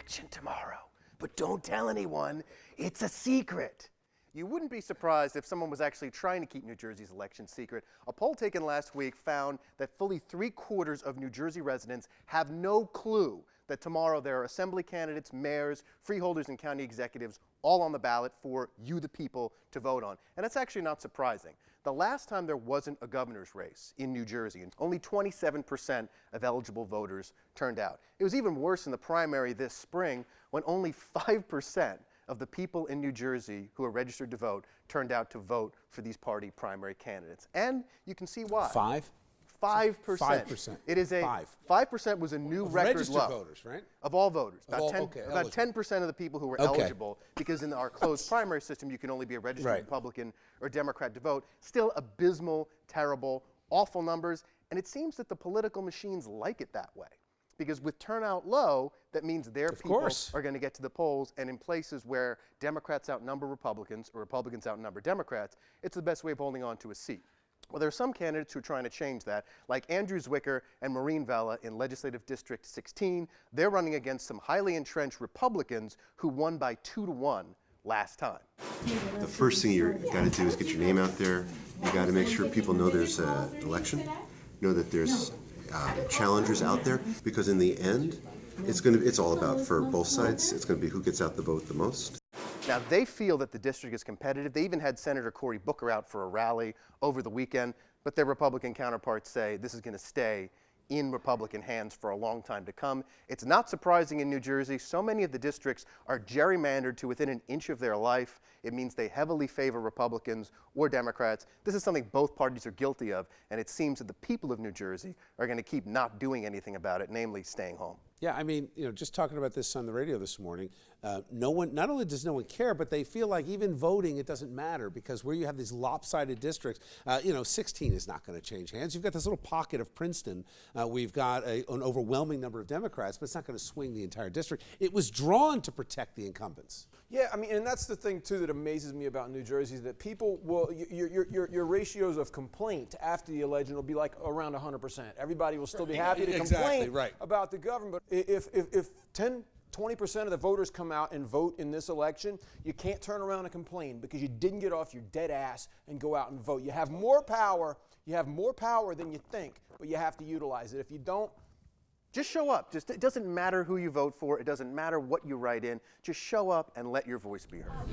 election tomorrow, but don't tell anyone. It's a secret. You wouldn't be surprised if someone was actually trying to keep New Jersey's election secret. A poll taken last week found that fully 3/4 of New Jersey residents have no clue that tomorrow there are assembly candidates, mayors, freeholders, and county executives all on the ballot for you, the people, to vote on. And that's actually not surprising. The last time there wasn't a governor's race in New Jersey, only 27% of eligible voters turned out. It was even worse in the primary this spring when only 5% of the people in New Jersey who are registered to vote turned out to vote for these party primary candidates. And you can see why. 5%. 5%. It is 5% was a new record registered low. Voters, right? Of all voters. About 10% of the people who were Okay. eligible, because in our closed primary system you can only be a registered Republican or Democrat to vote. Still abysmal, terrible, awful numbers, and it seems that the political machines like it that way. Because with turnout low, that means their people are going to get to the polls, and in places where Democrats outnumber Republicans or Republicans outnumber Democrats, it's the best way of holding on to a seat. Well, there are some candidates who are trying to change that, like Andrew Zwicker and Maureen Vella in Legislative District 16. They're running against some highly entrenched Republicans who won by 2-1 last time. The first thing you got to do is get your name out there. You got to make sure people know there's an election, know that there's challengers out there, because in the end, it's all about, for both sides, it's going to be who gets out the vote the most. Now, they feel that the district is competitive. They even had Senator Cory Booker out for a rally over the weekend, but their Republican counterparts say this is going to stay in Republican hands for a long time to come. It's not surprising in New Jersey. So many of the districts are gerrymandered to within an inch of their life. It means they heavily favor Republicans or Democrats. This is something both parties are guilty of, and it seems that the people of New Jersey are going to keep not doing anything about it, namely staying home. Yeah, I mean, just talking about this on the radio this morning, not only does no one care, but they feel like even voting, it doesn't matter, because where you have these lopsided districts, 16 is not going to change hands. You've got this little pocket of Princeton. We've got an overwhelming number of Democrats, but it's not going to swing the entire district. It was drawn to protect the incumbents. Yeah, I mean, and that's the thing, too, that amazes me about New Jersey, is that people will, your ratios of complaint after the election will be like around 100%. Everybody will still be happy to complain about the government. But if 20% of the voters come out and vote in this election, you can't turn around and complain because you didn't get off your dead ass and go out and vote. You have more power. You have more power than you think, but you have to utilize it. If you don't, just show up. It doesn't matter who you vote for. It doesn't matter what you write in. Just show up and let your voice be heard.